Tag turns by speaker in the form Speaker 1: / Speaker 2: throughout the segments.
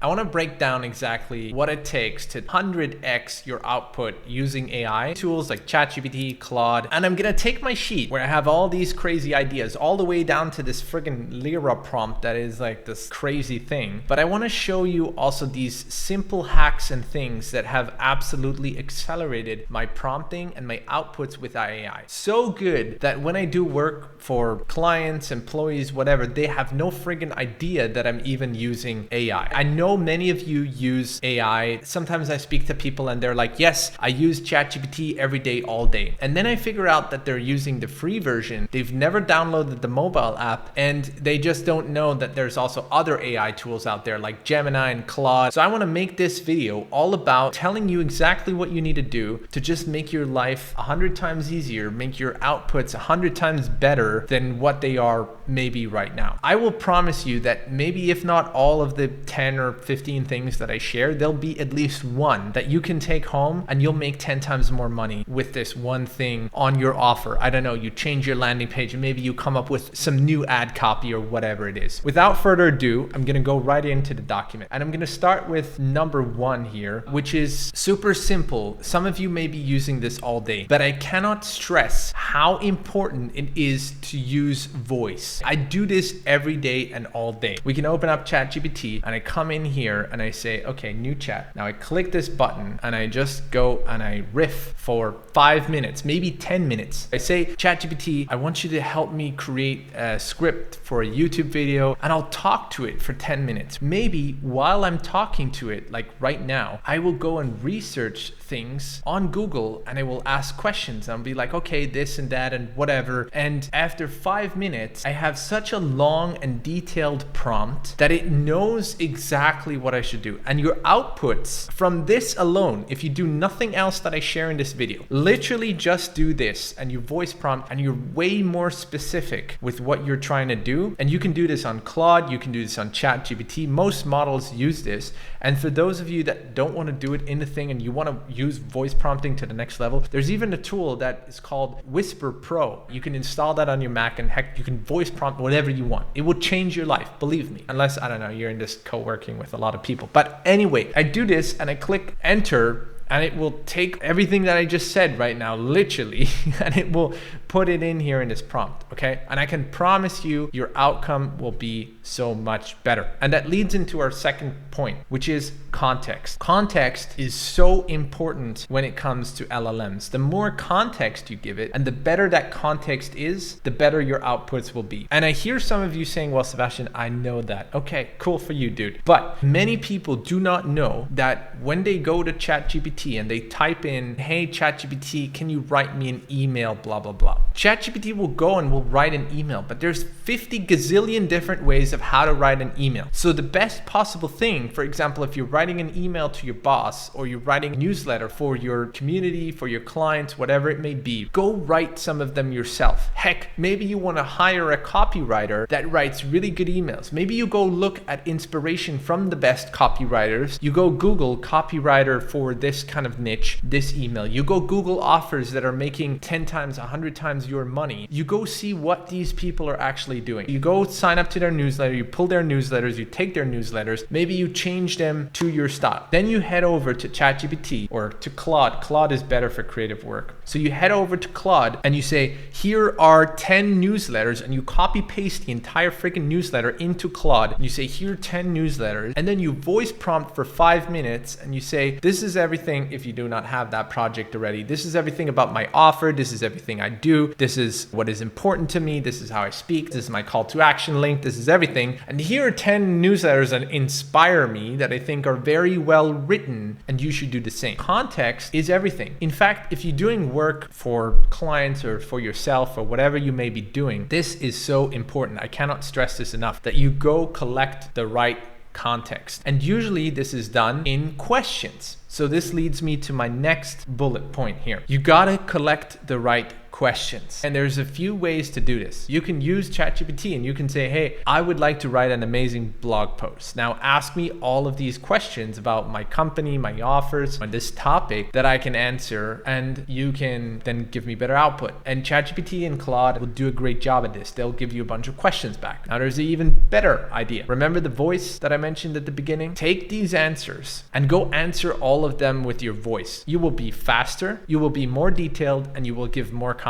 Speaker 1: I want to break down exactly what it takes to 100x your output using AI tools like ChatGPT, Claude, and I'm going to take my sheet where I have all these crazy ideas all the way down to this friggin' Lyra prompt that is like this crazy thing. But I want to show you also these simple hacks and things that have absolutely accelerated my prompting and my outputs with AI. So good that when I do work for clients, employees, whatever, they have no friggin' idea that I'm even using AI. I know many of you use AI. Sometimes I speak to people and they're like, yes, I use ChatGPT every day, all day. And then I figure out that they're using the free version. They've never downloaded the mobile app and they just don't know that there's also other AI tools out there like Gemini and Claude. So I want to make this video all about telling you exactly what you need to do to just make your life 100 times easier, make your outputs 100 times better than what they are maybe right now. I will promise you that maybe if not all of the 10 or 15 things that I share, there'll be at least one that you can take home and you'll make 10 times more money with this one thing on your offer. I don't know, you change your landing page and maybe you come up with some new ad copy or whatever it is. Without further ado, I'm gonna go right into the document and I'm gonna start with number 1 here, which is super simple. Some of you may be using this all day, but I cannot stress how important it is to use voice. I do this every day and all day. We can open up ChatGPT and I come in here and I say, okay, new chat. Now I click this button and I just go and I riff for 5 minutes, maybe 10 minutes. I say, ChatGPT, I want you to help me create a script for a YouTube video, and I'll talk to it for 10 minutes. Maybe while I'm talking to it, like right now, I will go and research things on Google and I will ask questions. I'll be like, okay, this and that and whatever. And after 5 minutes, I have such a long and detailed prompt that it knows exactly what I should do. And your outputs from this alone, if you do nothing else that I share in this video, literally just do this and you voice prompt and you're way more specific with what you're trying to do. And you can do this on Claude, you can do this on ChatGPT. Most models use this. And for those of you that don't want to do it in the thing and you want to use voice prompting to the next level, there's even a tool that is called Whisper Pro. You can install that on your Mac and heck, you can voice prompt whatever you want. It will change your life, believe me. Unless, I don't know, you're in this co-working with a lot of people. But anyway, I do this and I click enter and it will take everything that I just said right now, literally, and it will put it in here in this prompt, okay? And I can promise you your outcome will be so much better. And that leads into our second point, which is context. Context is so important when it comes to LLMs. The more context you give it and the better that context is, the better your outputs will be. And I hear some of you saying, well, Sebastian, I know that. Okay, cool for you, dude. But many people do not know that when they go to ChatGPT and they type in, hey, ChatGPT, can you write me an email, blah, blah, blah. ChatGPT will go and will write an email, but there's 50 gazillion different ways of how to write an email. So the best possible thing, for example, if you're writing an email to your boss or you're writing a newsletter for your community, for your clients, whatever it may be, go write some of them yourself. Heck, maybe you want to hire a copywriter that writes really good emails. Maybe you go look at inspiration from the best copywriters. You go Google copywriter for this kind of niche, this email. You go Google offers that are making 10 times, 100 times your money. You go see what these people are actually doing. You go sign up to their newsletter, you pull their newsletters, you take their newsletters, maybe you change them to your style. Then you head over to ChatGPT or to Claude. Claude is better for creative work. So you head over to Claude and you say, here are 10 newsletters, and you copy paste the entire freaking newsletter into Claude. And you say, here are 10 newsletters. And then you voice prompt for 5 minutes and you say, this is everything, if you do not have that project already, this is everything about my offer. This is everything I do. This is what is important to me. This is how I speak. This is my call to action link. This is everything. And here are 10 newsletters that inspire me that I think are very well written, and you should do the same. Context is everything. In fact, if you're doing work for clients or for yourself or whatever you may be doing, this is so important. I cannot stress this enough, that you go collect the right context. And usually this is done in questions. So this leads me to my next bullet point here. You gotta collect the right questions. And there's a few ways to do this. You can use ChatGPT and you can say, hey, I would like to write an amazing blog post. Now ask me all of these questions about my company, my offers, on this topic that I can answer, and you can then give me better output. And ChatGPT and Claude will do a great job at this. They'll give you a bunch of questions back. Now there's an even better idea. Remember the voice that I mentioned at the beginning? Take these answers and go answer all of them with your voice. You will be faster, you will be more detailed, and you will give more context.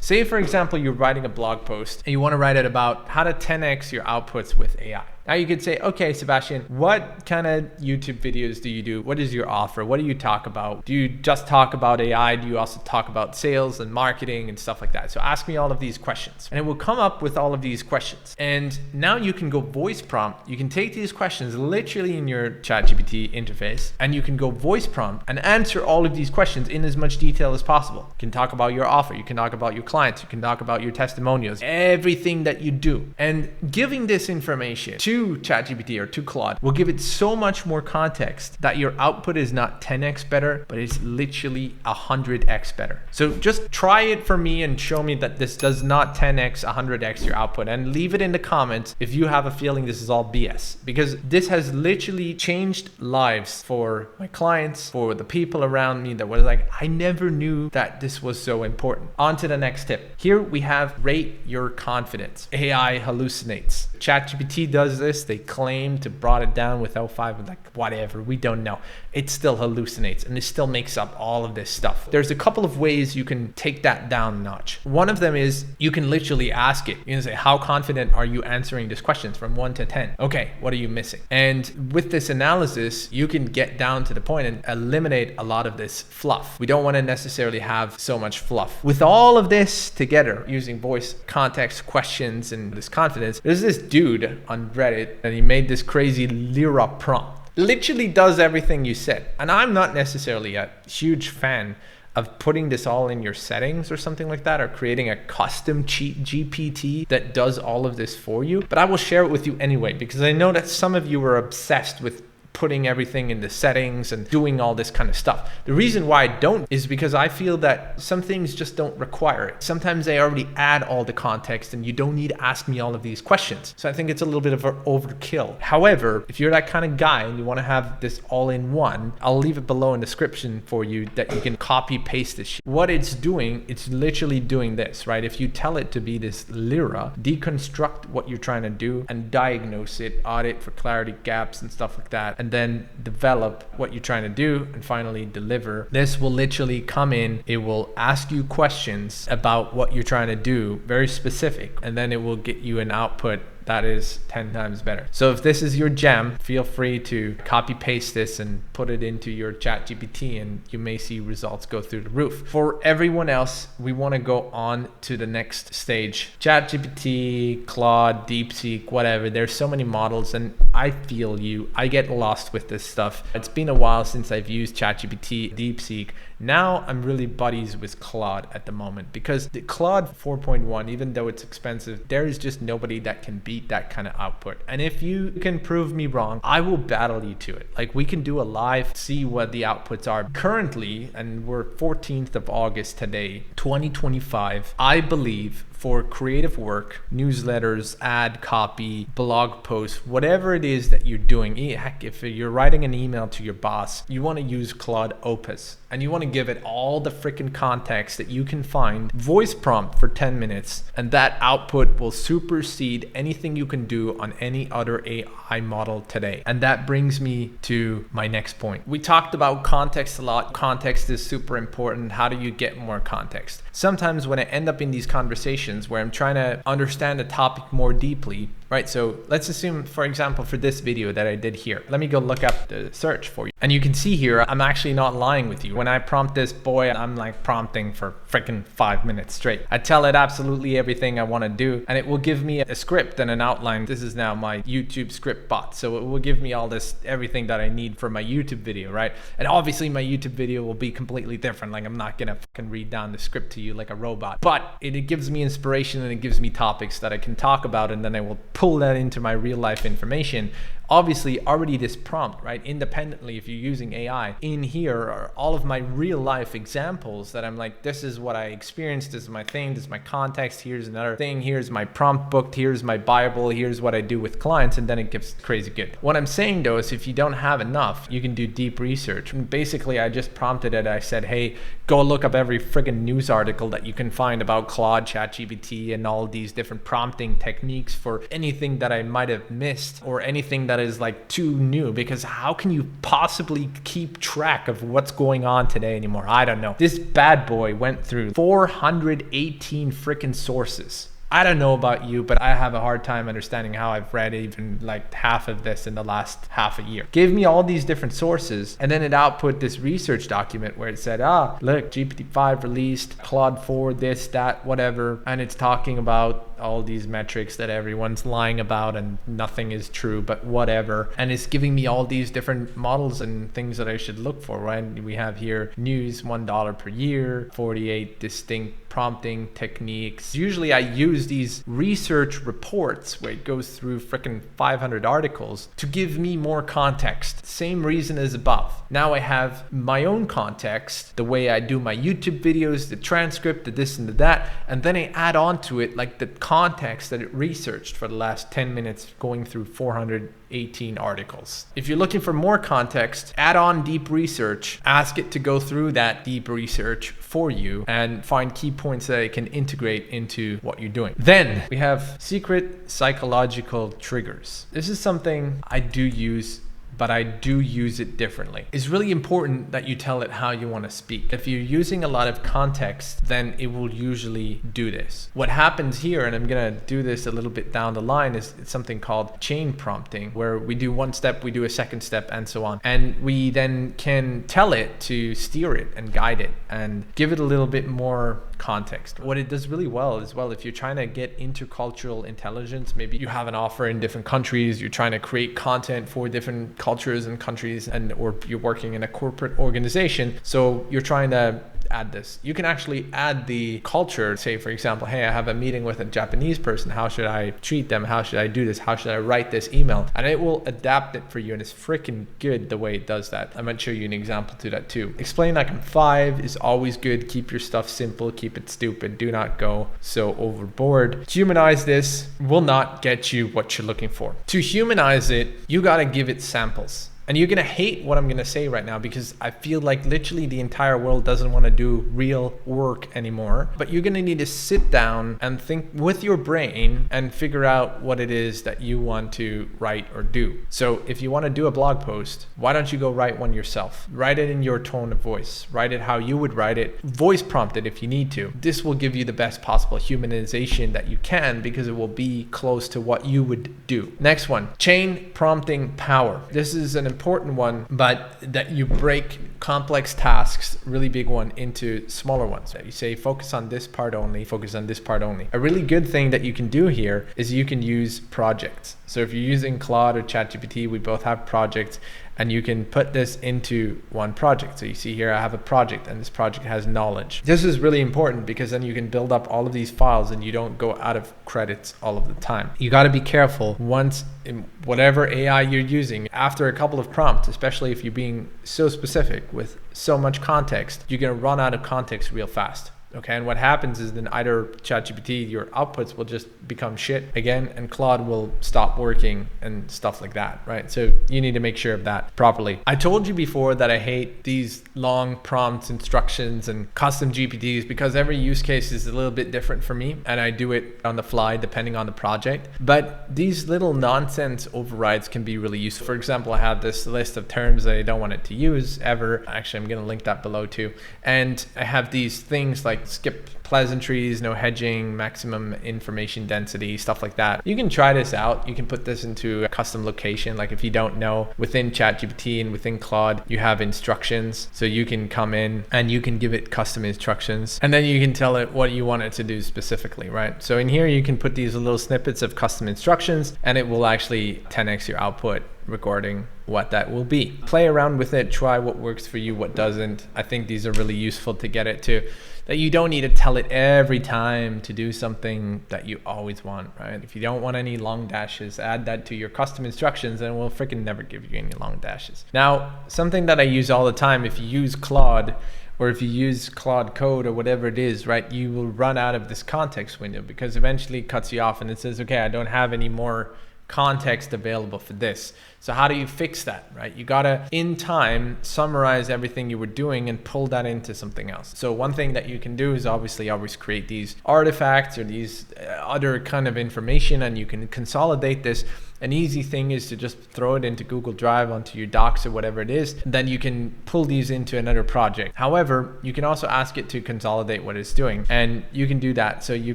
Speaker 1: Say for example, you're writing a blog post and you want to write it about how to 10x your outputs with AI. Now you could say, okay, Sebastian, what kind of YouTube videos do you do? What is your offer? What do you talk about? Do you just talk about AI? Do you also talk about sales and marketing and stuff like that? So ask me all of these questions, and it will come up with all of these questions. And now you can go voice prompt. You can take these questions literally in your ChatGPT interface, and you can go voice prompt and answer all of these questions in as much detail as possible. You can talk about your offer. You can talk about your clients. You can talk about your testimonials, everything that you do. And giving this information to ChatGPT or to Claude will give it so much more context that your output is not 10x better, but it's literally 100x better. So just try it for me and show me that this does not 10x, 100x your output, and leave it in the comments if you have a feeling this is all BS, because this has literally changed lives for my clients, for the people around me that were like, I never knew that this was so important. On to the next tip. Here we have rate your confidence. AI hallucinates. ChatGPT does this. They claim to brought it down with O5, like whatever, we don't know. It still hallucinates and it still makes up all of this stuff. There's a couple of ways you can take that down a notch. One of them is you can literally ask it. You can say, how confident are you answering these questions from 1 to 10? Okay, what are you missing? And with this analysis, you can get down to the point and eliminate a lot of this fluff. We don't want to necessarily have so much fluff. With all of this together, using voice, context, questions, and this confidence, there's this dude on Reddit and he made this crazy Lyra prompt. Literally does everything you said. And I'm not necessarily a huge fan of putting this all in your settings or something like that, or creating a custom cheat GPT that does all of this for you. But I will share it with you anyway, because I know that some of you are obsessed with putting everything in the settings and doing all this kind of stuff. The reason why I don't is because I feel that some things just don't require it. Sometimes they already add all the context and you don't need to ask me all of these questions. So I think it's a little bit of an overkill. However, if you're that kind of guy and you want to have this all in one, I'll leave it below in the description for you that you can copy paste this shit. What it's doing, it's literally doing this, right? If you tell it to be this Lyra, deconstruct what you're trying to do and diagnose it, audit for clarity gaps and stuff like that, and then develop what you're trying to do and finally deliver. This will literally come in, it will ask you questions about what you're trying to do, very specific, and then it will get you an output that is 10 times better. So if this is your jam, feel free to copy paste this and put it into your ChatGPT and you may see results go through the roof. For everyone else, we want to go on to the next stage. ChatGPT, Claude, DeepSeek, whatever. There's so many models and I feel you. I get lost with this stuff. It's been a while since I've used ChatGPT, DeepSeek. Now I'm really buddies with Claude at the moment, because the Claude 4.1, even though it's expensive, there is just nobody that can beat that kind of output. And if you can prove me wrong, I will battle you to it. Like, we can do a live, see what the outputs are. Currently, and we're 14th of August today, 2025, I believe for creative work, newsletters, ad copy, blog posts, whatever it is that you're doing. Heck, if you're writing an email to your boss, you want to use Claude Opus and you want to give it all the freaking context that you can find, voice prompt for 10 minutes, and that output will supersede anything you can do on any other AI model today. And that brings me to my next point. We talked about context a lot. Context is super important. How do you get more context? Sometimes when I end up in these conversations where I'm trying to understand a topic more deeply, right? So let's assume, for example, for this video that I did here, let me go look up the search for you. And you can see here, I'm actually not lying with you. When I prompt this boy, I'm like prompting for freaking 5 minutes straight. I tell it absolutely everything I want to do, and it will give me a script and an outline. This is now my YouTube script bot. So it will give me all this, everything that I need for my YouTube video, right? And obviously my YouTube video will be completely different. Like, I'm not gonna fucking read down the script to you like a robot, but it gives me inspiration and it gives me topics that I can talk about, and then I will pull that into my real life information. obviously already this prompt, right? Independently, if you're using AI, in here are all of my real life examples that I'm like, this is what I experienced, this is my thing, this is my context, here's another thing, here's my prompt book, here's my Bible, here's what I do with clients, and then it gets crazy good. What I'm saying though is if you don't have enough, you can do deep research. And basically, I just prompted it. I said, hey, go look up every friggin' news article that you can find about Claude, ChatGPT, and all these different prompting techniques for anything that I might have missed or anything that is like too new, because how can you possibly keep track of what's going on today anymore? I don't know. This bad boy went through 418 freaking sources. I don't know about you, but I have a hard time understanding how I've read even like half of this in the last half a year. Gave me all these different sources, and then it output this research document where it said, look, GPT-5 released, Claude 4, this, that, whatever. And it's talking about all these metrics that everyone's lying about and nothing is true, but whatever. And it's giving me all these different models and things that I should look for, right? We have here news, $1 per year, 48 distinct prompting techniques. Usually I use these research reports where it goes through freaking 500 articles to give me more context. Same reason as above. Now I have my own context, the way I do my YouTube videos, the transcript, the this and the that, and then I add on to it like the context that it researched for the last 10 minutes going through 418 articles. If you're looking for more context, add on deep research, ask it to go through that deep research for you and find key points that it can integrate into what you're doing. Then we have secret psychological triggers. This is something I do use, but I do use it differently. It's really important that you tell it how you want to speak. If you're using a lot of context, then it will usually do this. What happens here, and I'm gonna do this a little bit down the line, is it's something called chain prompting, where we do one step, we do a second step, and so on. And we then can tell it to steer it and guide it and give it a little bit more context. What it does really well is, well, if you're trying to get intercultural intelligence, maybe you have an offer in different countries, you're trying to create content for different cultures and countries, and or you're working in a corporate organization, so you're trying to add this. You can actually add the culture. Say, for example, hey, I have a meeting with a Japanese person. How should I treat them? How should I do this? How should I write this email? And it will adapt it for you. And it's freaking good the way it does that. I might show you an example to that too. Explain like in 5 is always good. Keep your stuff simple. Keep it stupid. Do not go so overboard. Humanize this will not get you what you're looking for. To humanize it, you got to give it samples. And you're going to hate what I'm going to say right now, because I feel like literally the entire world doesn't want to do real work anymore. But you're going to need to sit down and think with your brain and figure out what it is that you want to write or do. So if you want to do a blog post, why don't you go write one yourself? Write it in your tone of voice. Write it how you would write it. Voice prompt it if you need to. This will give you the best possible humanization that you can, because it will be close to what you would do. Next one, chain prompting power. This is an important one, but that you break complex tasks, really big one, into smaller ones. You say focus on this part only, focus on this part only. A really good thing that you can do here is you can use projects. So if you're using Claude or ChatGPT, we both have projects, and you can put this into one project. So you see here, I have a project, and this project has knowledge. This is really important, because then you can build up all of these files and you don't go out of credits all of the time. You got to be careful once in whatever AI you're using. After a couple of prompts, especially if you're being so specific with so much context, you're going to run out of context real fast. Okay, and what happens is then either ChatGPT, your outputs will just become shit again, and Claude will stop working and stuff like that, right? So you need to make sure of that properly. I told you before that I hate these long prompts, instructions, and custom GPTs, because every use case is a little bit different for me, and I do it on the fly depending on the project. But these little nonsense overrides can be really useful. For example, I have this list of terms that I don't want it to use ever. Actually, I'm going to link that below too. And I have these things like skip pleasantries, no hedging, maximum information density, stuff like that. You can try this out. You can put this into a custom location. Like if you don't know, within ChatGPT and within Claude, you have instructions. So you can come in and you can give it custom instructions, and then you can tell it what you want it to do specifically, right? So in here, you can put these little snippets of custom instructions, and it will actually 10x your output regarding what that will be. Play around with it, try what works for you, what doesn't. I think these are really useful to get it to that you don't need to tell it every time to do something that you always want, right? If you don't want any long dashes, add that to your custom instructions and we'll freaking never give you any long dashes. Now, something that I use all the time, if you use Claude, or if you use Claude Code or whatever it is, right, you will run out of this context window because eventually it cuts you off and it says, okay, I don't have any more context available for this. So how do you fix that, right? You gotta, in time, summarize everything you were doing and pull that into something else. So one thing that you can do is obviously always create these artifacts or these other kind of information, and you can consolidate this. An easy thing is to just throw it into Google Drive, onto your docs or whatever it is. Then you can pull these into another project. However, you can also ask it to consolidate what it's doing, and you can do that. So you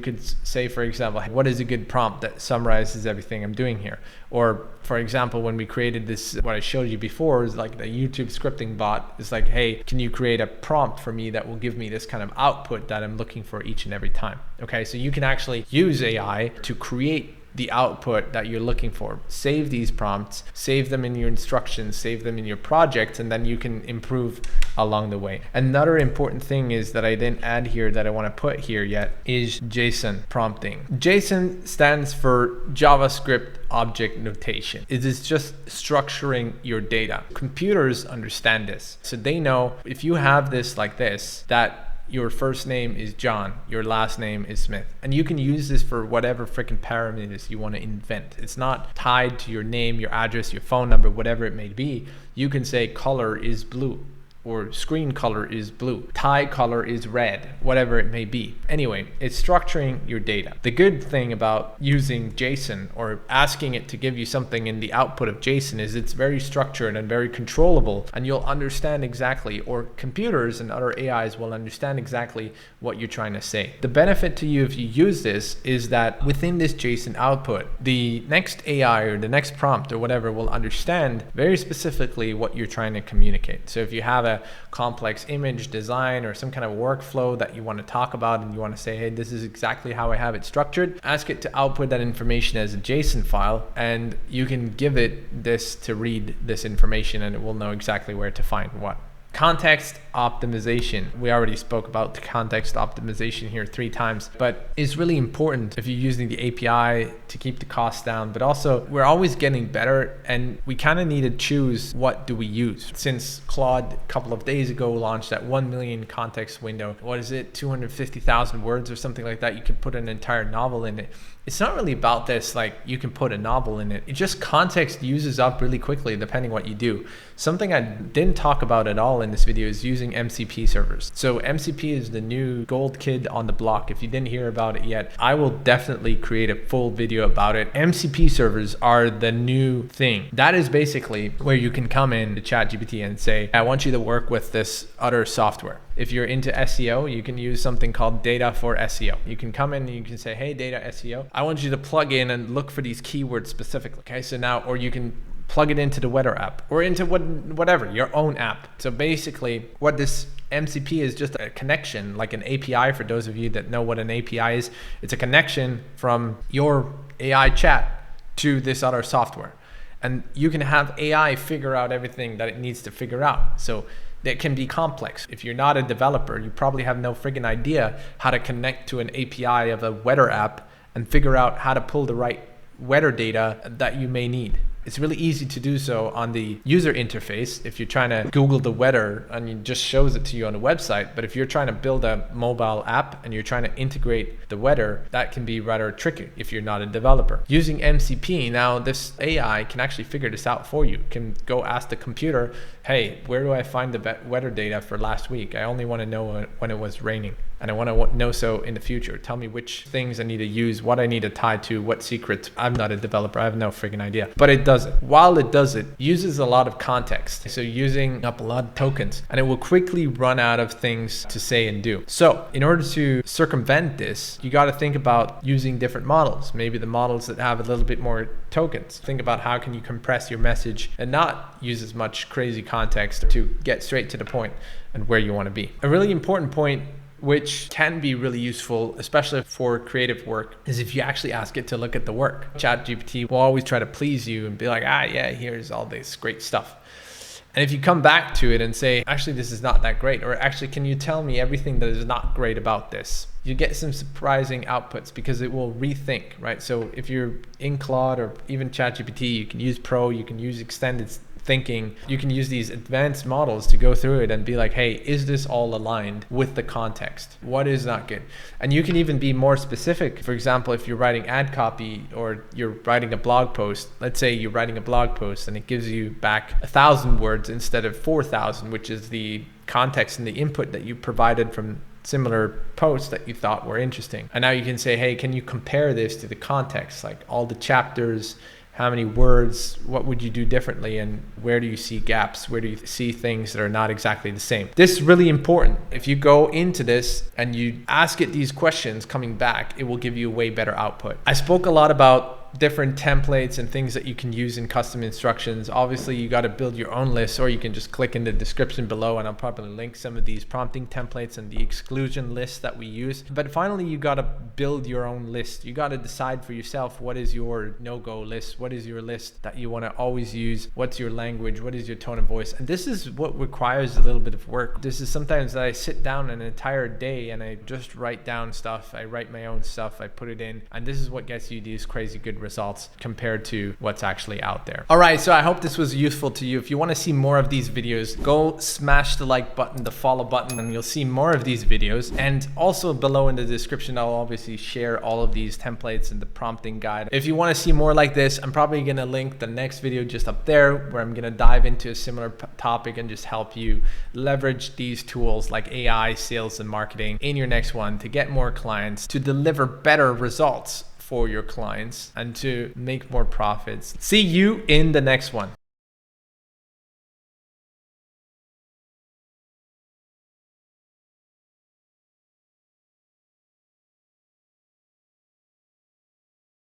Speaker 1: could say, for example, what is a good prompt that summarizes everything I'm doing here? Or for example, when we created this, what I showed you before is like the YouTube scripting bot is like, hey, can you create a prompt for me that will give me this kind of output that I'm looking for each and every time? Okay, so you can actually use AI to create the output that you're looking for. Save these prompts, save them in your instructions, save them in your projects, and then you can improve along the way. Another important thing is that I didn't add here that I want to put here yet is JSON prompting. JSON stands for JavaScript Object Notation. It is just structuring your data. Computers understand this. So they know if you have this like this, that your first name is John, your last name is Smith. And you can use this for whatever freaking parameters you want to invent. It's not tied to your name, your address, your phone number, whatever it may be. You can say color is blue, or screen color is blue, tie color is red, whatever it may be. Anyway, it's structuring your data. The good thing about using JSON or asking it to give you something in the output of JSON is it's very structured and very controllable, and you'll understand exactly, or computers and other AIs will understand exactly what you're trying to say. The benefit to you if you use this is that within this JSON output, the next AI or the next prompt or whatever will understand very specifically what you're trying to communicate. So if you have a complex image design or some kind of workflow that you want to talk about and you want to say, hey, this is exactly how I have it structured, ask it to output that information as a JSON file, and you can give it this to read this information and it will know exactly where to find what. Context optimization. We already spoke about the context optimization here 3 times, but it's really important if you're using the API to keep the costs down, but also we're always getting better and we kind of need to choose what do we use. Since Claude a couple of days ago launched that 1 million context window, what is it, 250,000 words or something like that, you can put an entire novel in it. It's not really about this, like you can put a novel in it. It just context uses up really quickly depending what you do. Something I didn't talk about at all in this video is using MCP servers. So MCP is the new gold kid on the block. If you didn't hear about it yet, I will definitely create a full video about it. MCP servers are the new thing. That is basically where you can come in to ChatGPT and say, I want you to work with this other software. If you're into SEO, you can use something called data for SEO. You can come in and you can say, hey, data SEO, I want you to plug in and look for these keywords specifically. Okay, so now, or you can plug it into the weather app or into whatever, your own app. So basically what this MCP is just a connection, like an API for those of you that know what an API is. It's a connection from your AI chat to this other software. And you can have AI figure out everything that it needs to figure out. So that can be complex. If you're not a developer, you probably have no friggin' idea how to connect to an API of a weather app and figure out how to pull the right weather data that you may need. It's really easy to do so on the user interface if you're trying to Google the weather and it just shows it to you on the website. But if you're trying to build a mobile app and you're trying to integrate the weather, that can be rather tricky if you're not a developer. Using MCP, now this AI can actually figure this out for you. Can go ask the computer, hey, where do I find the weather data for last week? I only want to know when it was raining. And I want to know so in the future. Tell me which things I need to use, what I need to tie to, what secrets. I'm not a developer. I have no freaking idea. But it does it. While it does it, uses a lot of context. So using up a lot of tokens. And it will quickly run out of things to say and do. So in order to circumvent this, you got to think about using different models. Maybe the models that have a little bit more tokens. Think about how can you compress your message and not use as much crazy context to get straight to the point and where you want to be. A really important point which can be really useful, especially for creative work, is if you actually ask it to look at the work. ChatGPT will always try to please you and be like, yeah, here's all this great stuff. And if you come back to it and say, actually, this is not that great, or actually, can you tell me everything that is not great about this? You get some surprising outputs because it will rethink, right? So if you're in Claude or even ChatGPT, you can use Pro, you can use extended thinking, you can use these advanced models to go through it and be like, hey, is this all aligned with the context? What is not good? And you can even be more specific. For example, if you're writing ad copy or you're writing a blog post, let's say you're writing a blog post and it gives you back 1,000 words instead of 4,000, which is the context and the input that you provided from similar posts that you thought were interesting. And now you can say, hey, can you compare this to the context, like all the chapters, how many words, what would you do differently, and where do you see gaps? Where do you see things that are not exactly the same? This is really important. If you go into this and you ask it these questions coming back, it will give you a way better output. I spoke a lot about different templates and things that you can use in custom instructions. Obviously, you got to build your own list, or you can just click in the description below and I'll probably link some of these prompting templates and the exclusion lists that we use. But finally, you got to build your own list. You got to decide for yourself, what is your no-go list? What is your list that you want to always use? What's your language? What is your tone of voice? And this is what requires a little bit of work. This is sometimes that I sit down an entire day and I just write down stuff. I write my own stuff. I put it in, and this is what gets you these crazy good results compared to what's actually out there. All right, so I hope this was useful to you. If you want to see more of these videos, go smash the like button, the follow button, and you'll see more of these videos. And also below in the description, I'll obviously share all of these templates and the prompting guide. If you want to see more like this, I'm probably going to link the next video just up there, where I'm going to dive into a similar topic and just help you leverage these tools like AI, sales, and marketing in your next one to get more clients, to deliver better results for your clients, and to make more profits. See you in the next one.